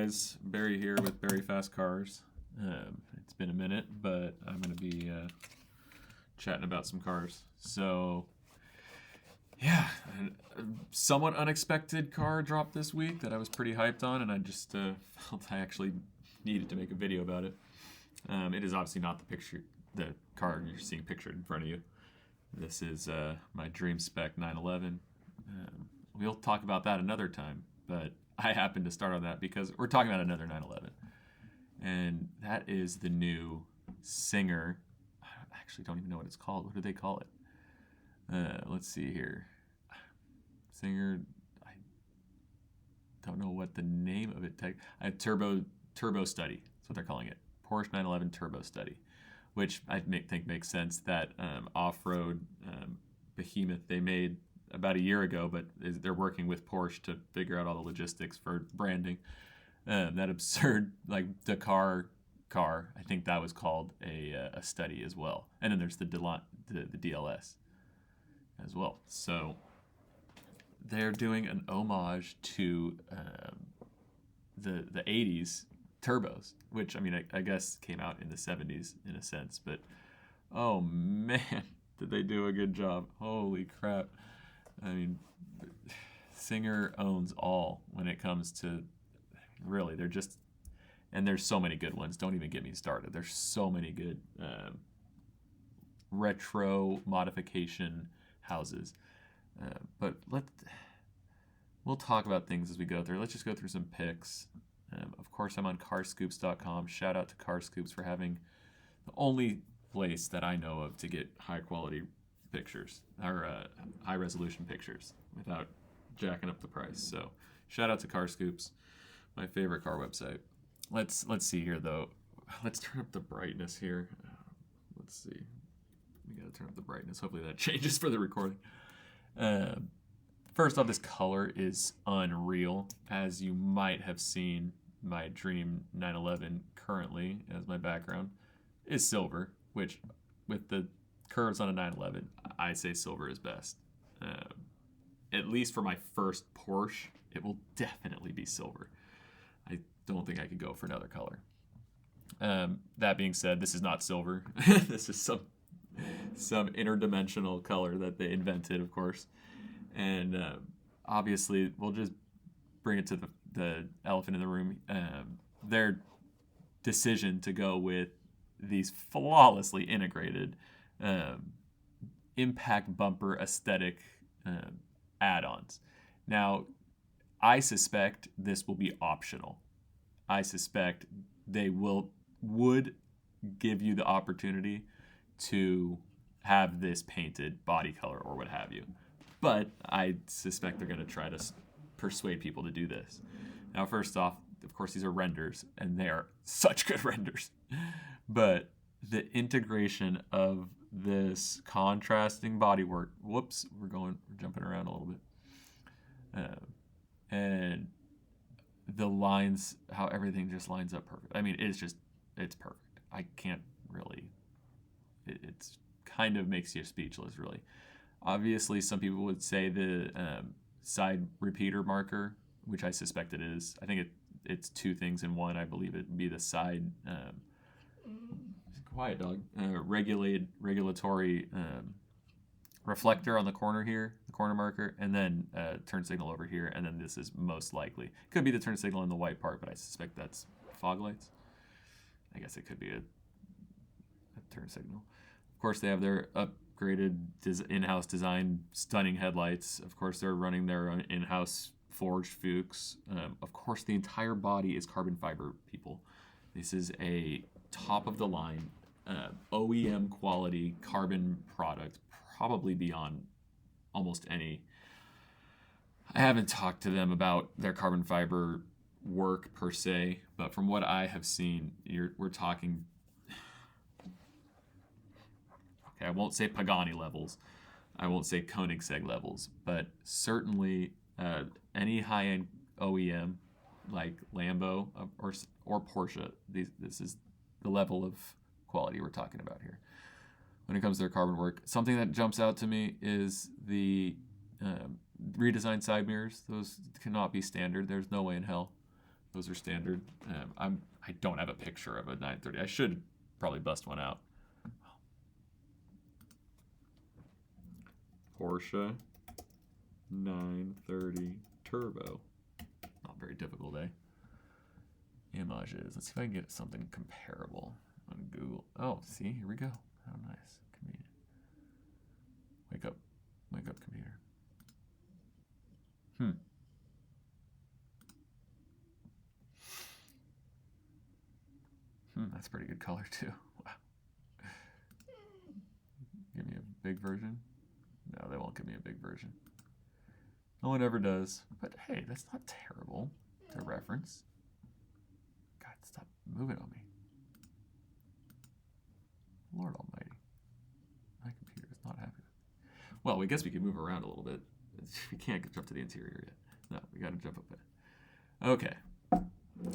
Guys, Barry here with Barry Fast Cars. It's been a minute, but I'm going to be chatting about some cars. So, yeah, a somewhat unexpected car dropped this week that I was pretty hyped on, and I just felt I actually needed to make a video about it. It is obviously not the car you're seeing pictured in front of you. This is my dream spec 911. We'll talk about that another time, but I happened to start on that because we're talking about another 911. And that is the new Singer. I actually don't even know what it's called. What do they call it? Let's see here. Singer, I don't know what the name of it. Turbo Study. That's what they're calling it. Porsche 911 Turbo Study, which I think makes sense. That off-road behemoth they made about a year ago, but they're working with Porsche to figure out all the logistics for branding. That absurd, like, Dakar car, I think that was called a study as well. And then there's the DLS as well. So they're doing an homage to the 80s turbos, which, I mean, I guess came out in the 70s in a sense. But, oh, man, did they do a good job. Holy crap. I mean, Singer owns all when it comes to, really, they're just, and there's so many good ones. Don't even get me started. There's so many good retro modification houses. But we'll talk about things as we go through. Let's just go through some pics. Of course, I'm on carscoops.com. Shout out to CarScoops for having the only place that I know of to get high quality pictures, or high resolution pictures, without jacking up the price. So shout out to CarScoops, my favorite car website. Let's see here though. Let's turn up the brightness here. Let's see. We gotta turn up the brightness. Hopefully that changes for the recording. First off, this color is unreal. As you might have seen, my dream 911 currently as my background is silver, which with the curves on a 911, I say silver is best. At least for my first Porsche, it will definitely be silver. I don't think I could go for another color. That being said, this is not silver. This is some interdimensional color that they invented, of course. And obviously, we'll just bring it to the elephant in the room. Their decision to go with these flawlessly integrated impact bumper aesthetic add-ons. Now, I suspect this will be optional. I suspect they would give you the opportunity to have this painted body color or what have you. But I suspect they're going to try to persuade people to do this. Now, first off, of course, these are renders, and they are such good renders. But the integration of this contrasting bodywork, whoops, we're jumping around a little bit, and the lines, how everything just lines up perfect. I mean, it's perfect. I can't really, it's kind of makes you speechless, really. Obviously, some people would say the side repeater marker, which I suspect it is. I think it's two things in one. I believe it would be the side, quiet dog, regulatory reflector on the corner here, the corner marker, and then turn signal over here, and then this is most likely. Could be the turn signal in the white part, but I suspect that's fog lights. I guess it could be a turn signal. Of course, they have their upgraded in-house design, stunning headlights. Of course, they're running their own in-house forged Fuchs. Of course, the entire body is carbon fiber, people. This is a top-of-the-line OEM quality carbon product, probably beyond almost any. I haven't talked to them about their carbon fiber work per se, but from what I have seen, we're talking, okay, I won't say Pagani levels, I won't say Koenigsegg levels, but certainly any high-end OEM like Lambo or Porsche, this is the level of quality we're talking about here. When it comes to their carbon work, something that jumps out to me is the redesigned side mirrors. Those cannot be standard. There's no way in hell Those are standard. I don't have a picture of a 930. I should probably bust one out. Porsche 930 Turbo. Not very difficult, eh? Images. Let's see if I can get something comparable on Google. Oh, see, here we go. How nice. Convenient. Wake up. Wake up, computer. That's a pretty good color too. Wow. Give me a big version? No, they won't give me a big version. No one ever does. But hey, that's not terrible to reference. God, stop moving on me. Lord almighty. My computer is not happy with me. Well, we guess we can move around a little bit. We can't jump to the interior yet. No, we got to jump up there. Okay.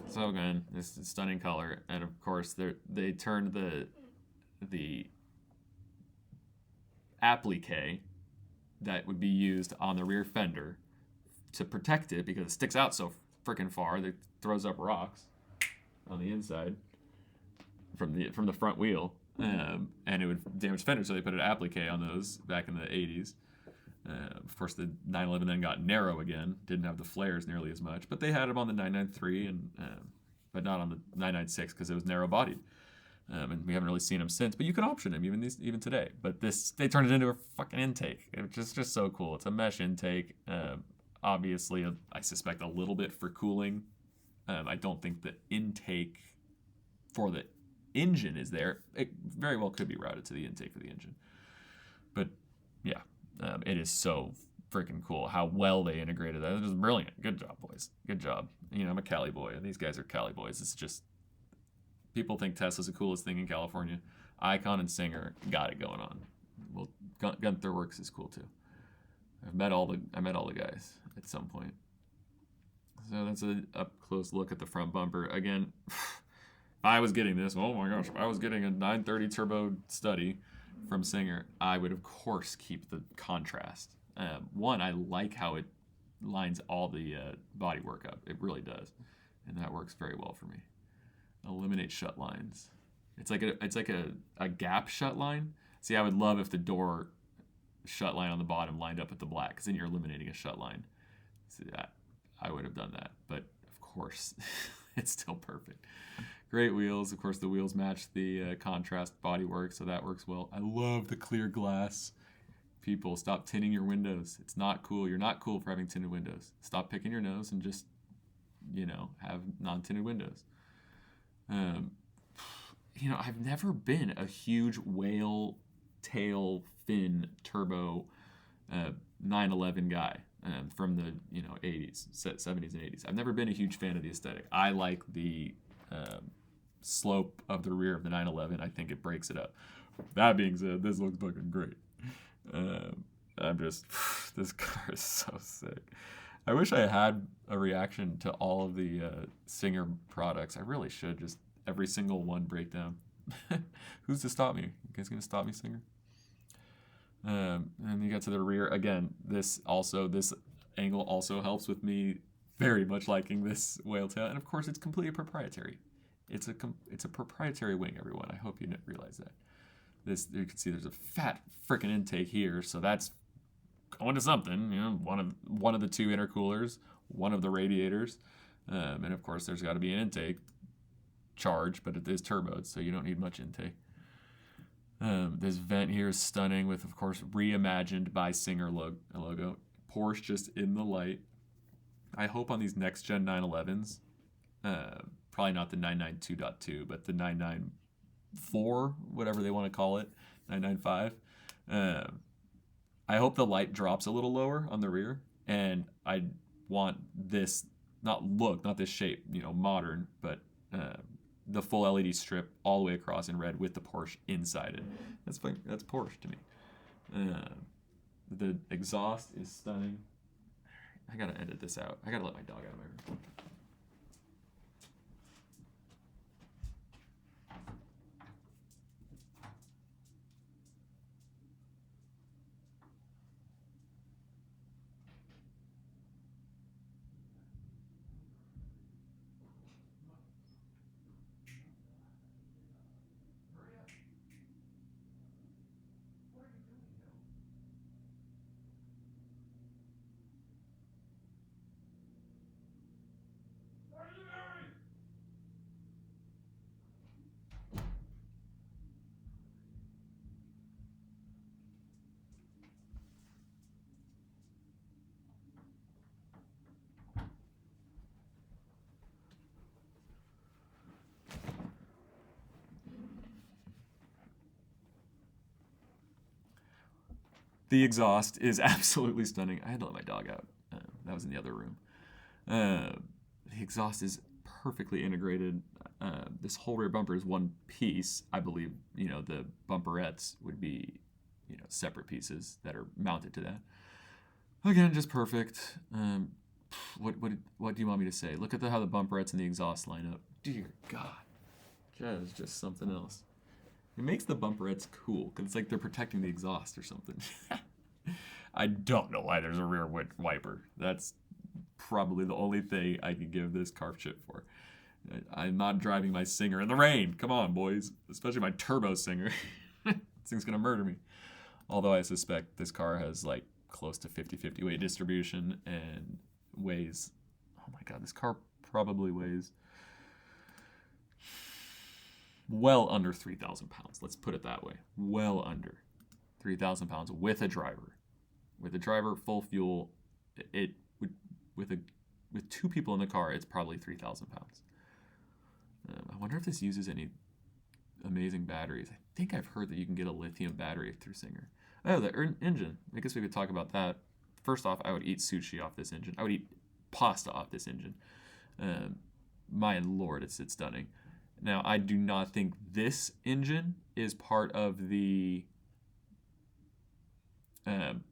So again, this is stunning color, and of course they turned the applique that would be used on the rear fender to protect it because it sticks out so freaking far that it throws up rocks on the inside from the front wheel, and it would damage fenders. So they put an applique on those back in the 80s. Of course, the 911 then got narrow again. Didn't have the flares nearly as much, but they had them on the 993 but not on the 996 because it was narrow bodied. And we haven't really seen them since. But you can option them even today. But they turned it into a fucking intake. It's just so cool. It's a mesh intake. Obviously, I suspect a little bit for cooling. I don't think the intake for the engine is there. It very well could be routed to the intake for the engine. But yeah. It is so freaking cool how well they integrated that. It was brilliant. Good job, boys. Good job. I'm a Cali boy, and these guys are Cali boys. It's just people think Tesla's the coolest thing in California. Icon and Singer got it going on. Well, Gunther Works is cool too. I met all the guys at some point. So that's a up close look at the front bumper. Again, if I was getting this, oh my gosh, if I was getting a 930 turbo study from Singer, I would of course keep the contrast. One, I like how it lines all the bodywork up. It really does, and that works very well for me. Eliminate shut lines. It's like a gap shut line. See, I would love if the door shut line on the bottom lined up with the black, because then you're eliminating a shut line. See that? I would have done that, but of course, it's still perfect. Great wheels. Of course, the wheels match the contrast bodywork, so that works well. I love the clear glass. People, stop tinting your windows. It's not cool. You're not cool for having tinted windows. Stop picking your nose and just, have non-tinted windows. I've never been a huge whale tail fin turbo 911 guy from the 80s, 70s and 80s. I've never been a huge fan of the aesthetic. I like the slope of the rear of the 911. I think it breaks it up. That being said, this looks fucking great. This car is so sick. I wish I had a reaction to all of the Singer products. I really should. Just every single one breakdown. Who's to stop me? You guys gonna stop me, Singer? And you get to the rear again. This angle also helps with me very much liking this whale tail, and of course it's completely proprietary. It's a proprietary wing, everyone. I hope you realize that. You can see there's a fat freaking intake here, so that's going to something. One of the two intercoolers, one of the radiators, and of course there's got to be an intake charge, but it is turboed, so you don't need much intake. This vent here is stunning with, of course, reimagined by Singer logo. Porsche just in the light. I hope on these next gen 911s, probably not the 992.2, but the 994, whatever they want to call it, 995. I hope the light drops a little lower on the rear, and I want this not this shape, modern, but the full LED strip all the way across in red with the Porsche inside it. That's Porsche to me. The exhaust is stunning. I gotta edit this out. I gotta let my dog out of my room. The exhaust is absolutely stunning. I had to let my dog out. That was in the other room. The exhaust is perfectly integrated. This whole rear bumper is one piece. I believe, the bumperettes would be, separate pieces that are mounted to that. Again, just perfect. What do you want me to say? Look at how the bumperettes and the exhaust line up. Dear God, that is just something else. It makes the bumperettes cool because it's like they're protecting the exhaust or something. I don't know why there's a rear wiper. That's probably the only thing I can give this car shit for. I'm not driving my Singer in the rain. Come on, boys. Especially my turbo Singer. This thing's going to murder me. Although I suspect this car has like close to 50-50 weight distribution and weighs, oh my God, this car probably weighs well under 3,000 pounds. Let's put it that way. Well under 3,000 pounds with a driver. With a driver, full fuel, it would with two people in the car, it's probably 3,000 pounds. I wonder if this uses any amazing batteries. I think I've heard that you can get a lithium battery through Singer. Oh, the engine. I guess we could talk about that. First off, I would eat sushi off this engine. I would eat pasta off this engine. My lord, it's stunning. Now, I do not think this engine is part of the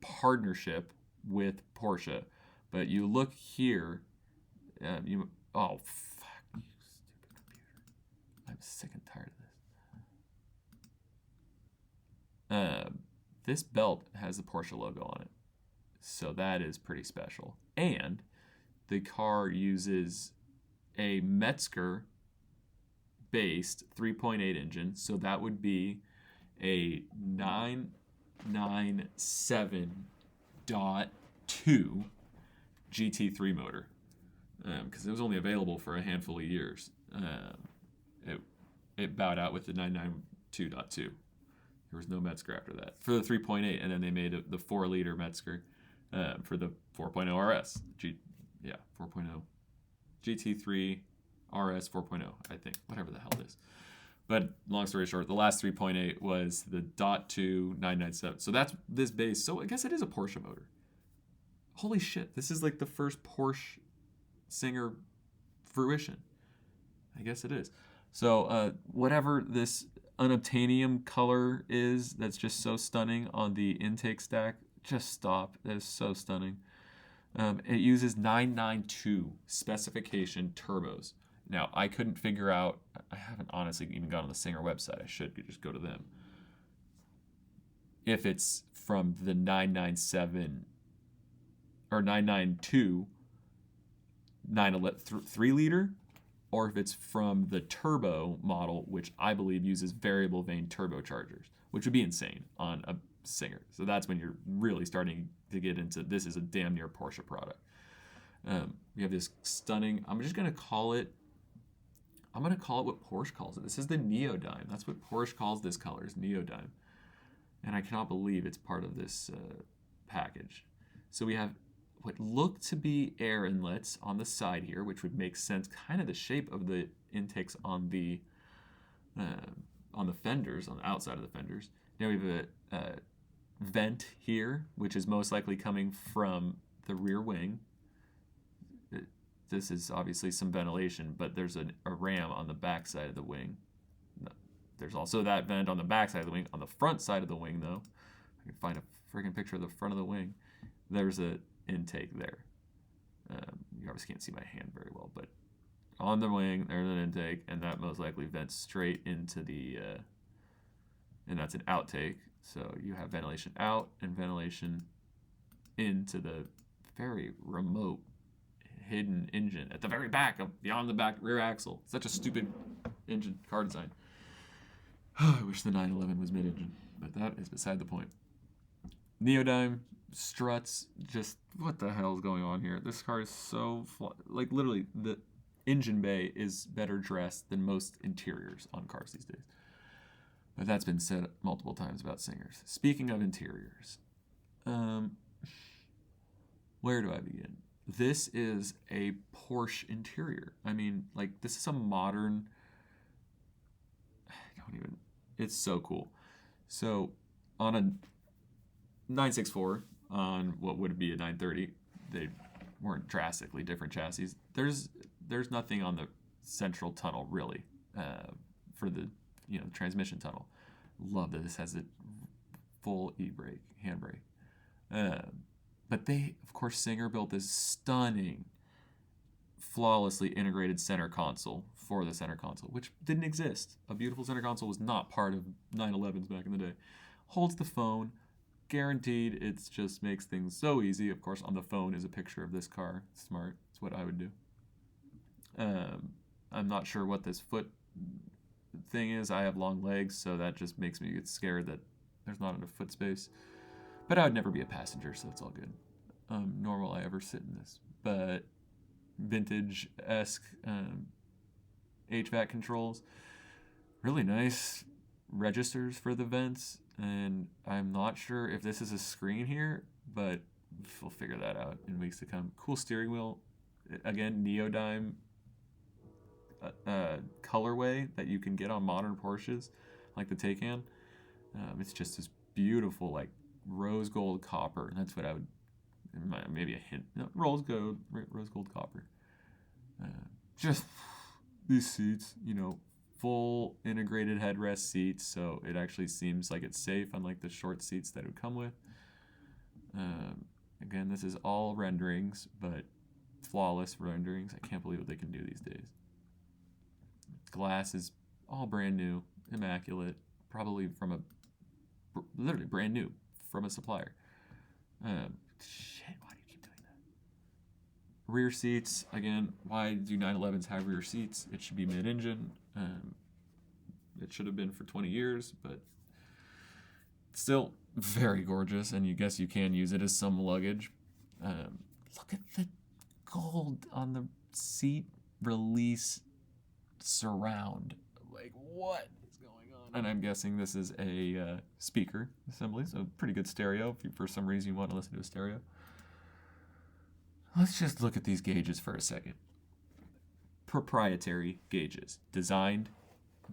partnership with Porsche, but you look here. Oh, fuck you, stupid computer. I'm sick and tired of this. This belt has the Porsche logo on it, so that is pretty special. And the car uses a Metzger-based 3.8 engine, so that would be a 997.2 GT3 motor, because it was only available for a handful of years. It bowed out with the 992.2. There was no Metzger after that for the 3.8, and then they made the 4-liter Metzger for the 4.0 RS. 4.0 GT3 RS 4.0, I think, whatever the hell it is. But long story short, the last 3.8 was the .2 997. So that's this base. So I guess it is a Porsche motor. Holy shit, this is like the first Porsche Singer fruition. I guess it is. So whatever this unobtainium color is that's just so stunning on the intake stack, just stop. That is so stunning. It uses 992 specification turbos. Now, I couldn't figure out, I haven't honestly even gone on the Singer website. I should just go to them. If it's from the 997 or 992 3-liter, or if it's from the turbo model, which I believe uses variable vane turbochargers, which would be insane on a Singer. So that's when you're really starting to get into, this is a damn near Porsche product. We have this stunning, I'm going to call it what Porsche calls it. This is the Neodyme. That's what Porsche calls this color, is Neodyme. And I cannot believe it's part of this package. So we have what look to be air inlets on the side here, which would make sense, kind of the shape of the intakes on the fenders, on the outside of the fenders. Now we have a vent here, which is most likely coming from the rear wing. This is obviously some ventilation, but there's a ram on the back side of the wing. There's also that vent on the back side of the wing. On the front side of the wing, though, I can find a freaking picture of the front of the wing. There's an intake there. You obviously can't see my hand very well, but on the wing, there's an intake, and that most likely vents straight into the, and that's an outtake. So you have ventilation out and ventilation into the very remote hidden engine at the very back of beyond the back rear axle. Such a stupid engine car design. I wish the 911 was mid-engine, but that is beside the point. Neodyme struts, just what the hell is going on here? This car is so like literally the engine bay is better dressed than most interiors on cars these days. But that's been said multiple times about Singers. Speaking of interiors, where do I begin? This is a Porsche interior. I mean, like, this is a modern, it's so cool. So on 964 on what would be a 930. They weren't drastically different chassis. There's nothing on the central tunnel really for the transmission tunnel. Love that this has a full e-brake, handbrake. But they, of course, Singer built this stunning, flawlessly integrated center console for the center console, which didn't exist. A beautiful center console was not part of 911s back in the day. Holds the phone, guaranteed. It just makes things so easy. Of course, on the phone is a picture of this car. Smart. It's what I would do. I'm not sure what this foot thing is. I have long legs, so that just makes me get scared that there's not enough foot space. But I would never be a passenger, so it's all good. Nor will I ever sit in this. But vintage-esque HVAC controls. Really nice registers for the vents. And I'm not sure if this is a screen here, but we'll figure that out in weeks to come. Cool steering wheel. Again, Neodyme colorway that you can get on modern Porsches, like the Taycan. It's just this beautiful, like, rose gold copper. That's what I would, maybe a hint. No, rose gold copper. Just these seats, full integrated headrest seats, so it actually seems like it's safe, unlike the short seats that it would come with. Again, this is all renderings, but flawless renderings. I can't believe what they can do these days. Glass is all brand new, immaculate, probably from literally brand new from a supplier. Shit, why do you keep doing that? Rear seats, again, why do 911s have rear seats? It should be mid-engine. It should have been for 20 years, but still very gorgeous, and you guess you can use it as some luggage. Look at the gold on the seat release surround. Like, what is going on? And I'm guessing this is a speaker assembly, so pretty good stereo if for some reason you want to listen to a stereo. Let's just look at these gauges for a second. Proprietary gauges, designed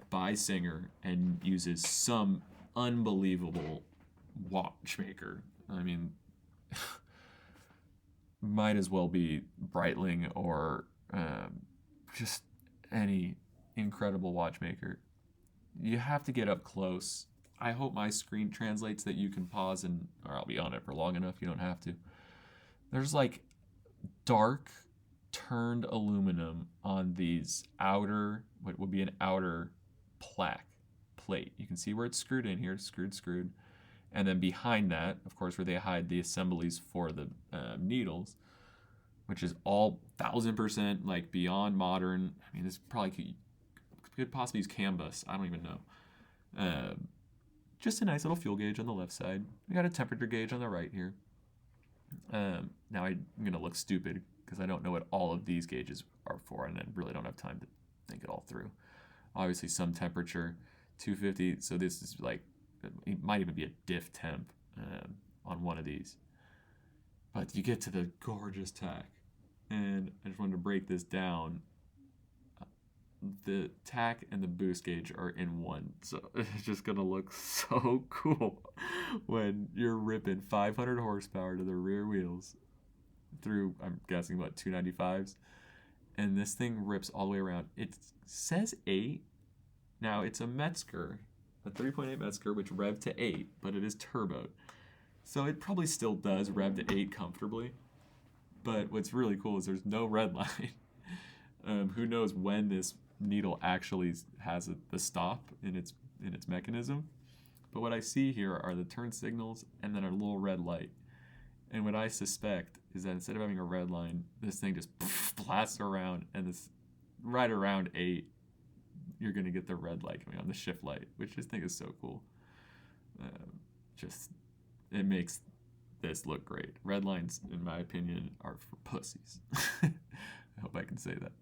by Singer and uses some unbelievable watchmaker. I mean, might as well be Breitling or just any incredible watchmaker. You have to get up close. I hope my screen translates that you can pause or I'll be on it for long enough. You don't have to. There's like dark turned aluminum on these what would be an outer plate. You can see where it's screwed in here, screwed. And then behind that, of course, where they hide the assemblies for the needles, which is all 1000% like beyond modern. I mean, this probably could possibly use CAN bus. I don't even know. Just a nice little fuel gauge on the left side. We got a temperature gauge on the right here. Now I'm going to look stupid because I don't know what all of these gauges are for, and I really don't have time to think it all through. Obviously, some temperature, 250. So this is like, it might even be a diff temp on one of these. But you get to the gorgeous tack. And I just wanted to break this down. The tack and the boost gauge are in one. So it's just going to look so cool when you're ripping 500 horsepower to the rear wheels through, I'm guessing, 295s. And this thing rips all the way around. It says 8. Now, it's a Metzger, a 3.8 Metzger, which revved to 8, but it is turboed. So it probably still does rev to 8 comfortably. But what's really cool is there's no red line. Who knows when this needle actually has the stop in its mechanism. But what I see here are the turn signals and then a little red light. And what I suspect is that instead of having a red line, this thing just blasts around, and this right around 8, you're going to get the red light coming on, the shift light, which I think is so cool. It makes this look great. Red lines, in my opinion, are for pussies. I hope I can say that.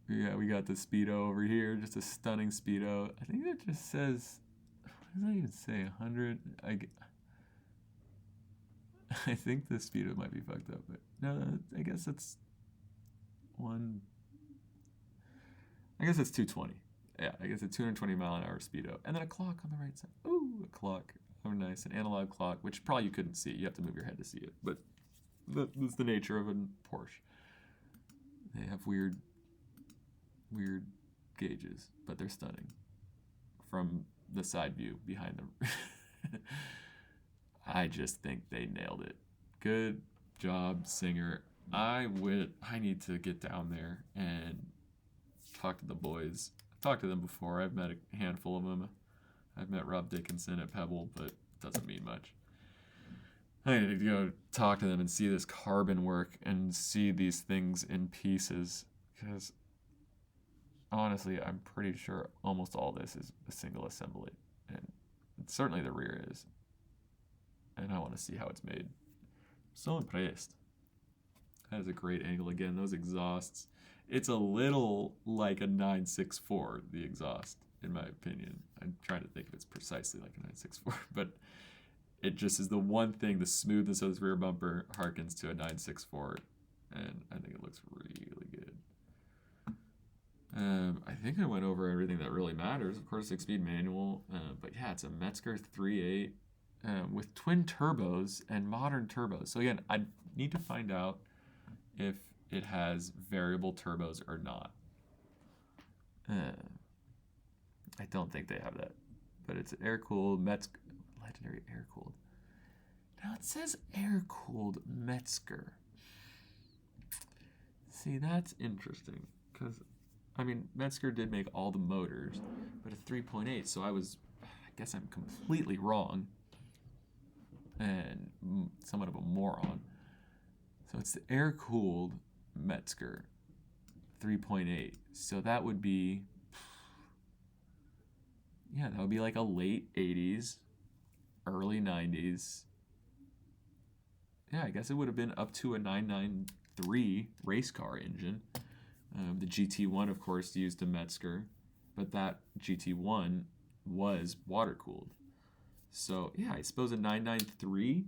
Yeah, we got the Speedo over here, just a stunning Speedo. I think that just says, what does that even say, 100? I think the Speedo might be fucked up, but no, I guess it's 220. Yeah, I guess a 220 mile an hour Speedo. And then a clock on the right side. Ooh, a clock. Oh, nice. An analog clock, which probably you couldn't see. You have to move your head to see it. But that's the nature of a Porsche. They have weird gauges, but they're stunning from the side view behind them. I just think they nailed it. Good job, Singer. I need to get down there and talk to the boys. I've talked to them before. I've met a handful of them. I've met Rob Dickinson at Pebble, but it doesn't mean much. I need to go talk to them and see this carbon work and see these things in pieces, because honestly, I'm pretty sure almost all this is a single assembly, and certainly the rear is. And I want to see how it's made. So impressed. That is a great angle again. Those exhausts. It's a little like a 964, the exhaust, in my opinion. I'm trying to think if it's precisely like a 964, but it just is the one thing. The smoothness of this rear bumper harkens to a 964, and I think it looks really good. I think I went over everything that really matters. Of course, 6-speed manual, but yeah, it's a Metzger 3.8 with twin turbos and modern turbos. So again, I need to find out if it has variable turbos or not. I don't think they have that, but it's air-cooled Metzger, legendary air-cooled. Now it says air-cooled Metzger. See, that's interesting, because I mean, Metzger did make all the motors, but a 3.8, so I guess I'm completely wrong and somewhat of a moron. So it's the air-cooled Metzger 3.8. So that would be, yeah, that would be like a late 80s, early 90s. Yeah, I guess it would have been up to a 993 race car engine. The GT1, of course, used a Metzger, but that GT1 was water-cooled. So, yeah, I suppose a 993,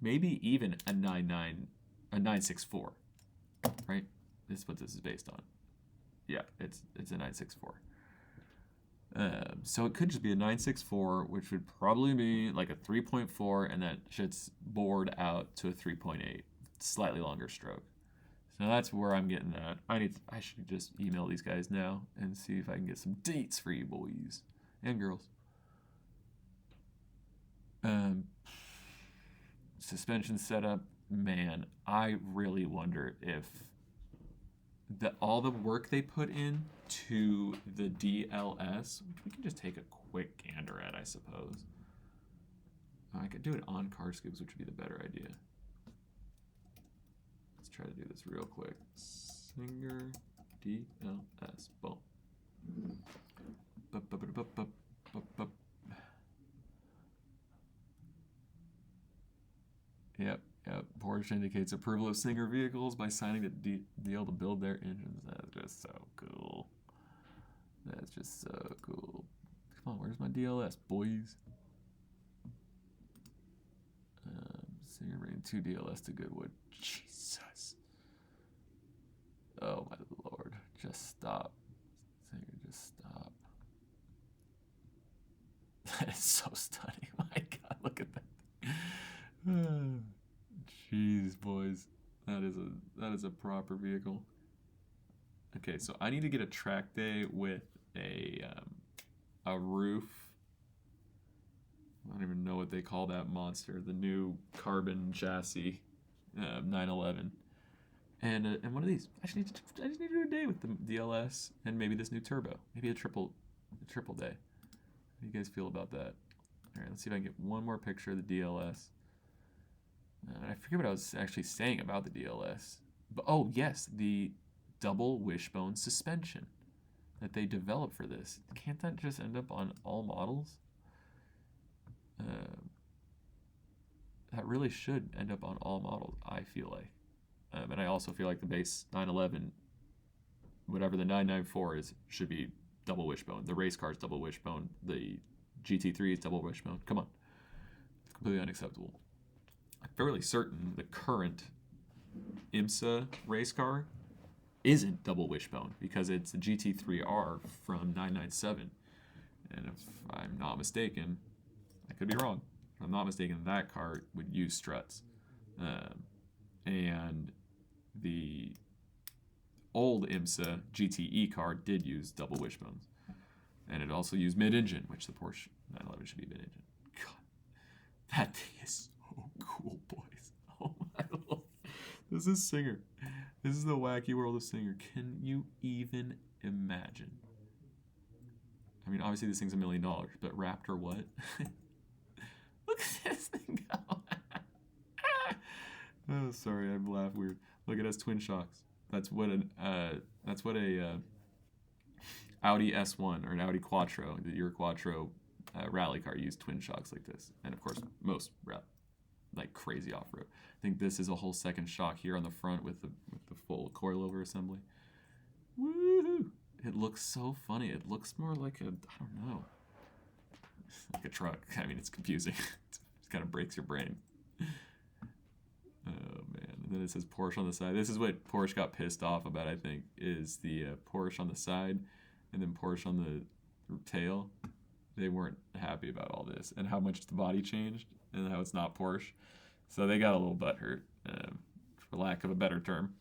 maybe even a 964, right? This is what this is based on. Yeah, it's a 964. So it could just be a 964, which would probably be like a 3.4, and that shit's bored out to a 3.8, slightly longer stroke. So that's where I'm getting that. I should just email these guys now and see if I can get some dates for you boys and girls. Suspension setup, man, I really wonder if all the work they put in to the DLS, which we can just take a quick gander at, I suppose. I could do it on Car Scoops, which would be the better idea. Let's try to do this real quick. Singer DLS. Boom. Yep. Porsche indicates approval of Singer vehicles by signing a deal to build their engines. That's just so cool. That's just so cool. Come on, where's my DLS, boys? Singer bringing 2 DLS to Goodwood. Jesus. Oh my lord. Just stop. Singer, just stop. That is so stunning. My god, look at that. Jeez, boys. That is a proper vehicle. Okay, so I need to get a track day with a roof. I don't even know what they call that monster. The new carbon chassis, 911, and one of these. I just need to do a day with the DLS and maybe this new turbo. Maybe a triple day. How do you guys feel about that? All right, let's see if I can get one more picture of the DLS. I forget what I was actually saying about the DLS. But oh yes, the double wishbone suspension that they developed for this. Can't that just end up on all models? That really should end up on all models, I feel like. And I also feel like the base 911, whatever the 994 is, should be double wishbone. The race car is double wishbone. The GT3 is double wishbone. Come on. It's completely unacceptable. I'm fairly certain the current IMSA race car isn't double wishbone because it's a GT3R from 997. And if I'm not mistaken, I could be wrong. I'm not mistaken, that car would use struts. And the old IMSA GTE car did use double wishbones. And it also used mid-engine, which the Porsche 911 should be mid-engine. God, that thing is so cool, boys. Oh my Lord. This is Singer. This is the wacky world of Singer. Can you even imagine? I mean, obviously this thing's $1 million, but Raptor what? Look at this thing go. Oh, sorry, I laugh weird. Look, it has twin shocks. That's what a Audi S1 or an Audi Quattro, the Euro Quattro rally car used twin shocks like this, and of course most like crazy off-road. I think this is a whole second shock here on the front with the full coilover assembly. Woohoo! It looks so funny. It looks more like I don't know, like a truck. I mean, it's confusing. It kind of breaks your brain. Oh man! And then it says Porsche on the side. This is what Porsche got pissed off about. I think is the Porsche on the side, and then Porsche on the tail. They weren't happy about all this and how much the body changed and how it's not Porsche. So they got a little butthurt, for lack of a better term,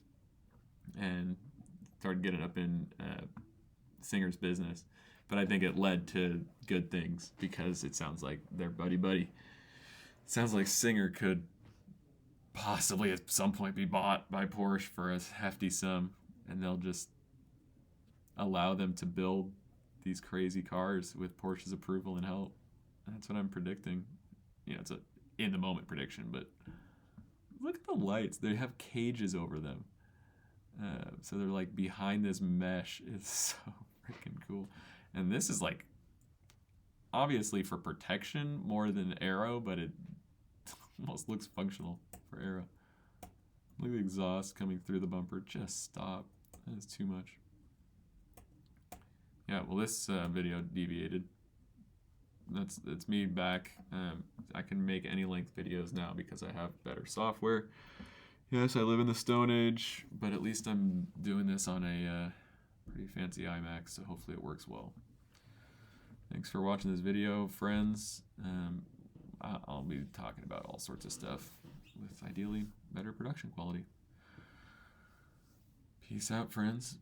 and started getting up in Singer's business. But I think it led to good things because it sounds like they're buddy-buddy. It sounds like Singer could possibly at some point be bought by Porsche for a hefty sum, and they'll just allow them to build these crazy cars with Porsche's approval and help. And that's what I'm predicting. You know, it's a in the moment prediction, but look at the lights. They have cages over them. So they're like behind this mesh. It's so freaking cool. And this is like obviously for protection more than aero, but it almost looks functional for aero. Look at the exhaust coming through the bumper. Just stop. That is too much. Yeah, well, this video deviated. That's me back. I can make any length videos now because I have better software. Yes, I live in the Stone Age, but at least I'm doing this on a pretty fancy iMac, so hopefully it works well. Thanks for watching this video, friends. I'll be talking about all sorts of stuff with ideally better production quality. Peace out, friends.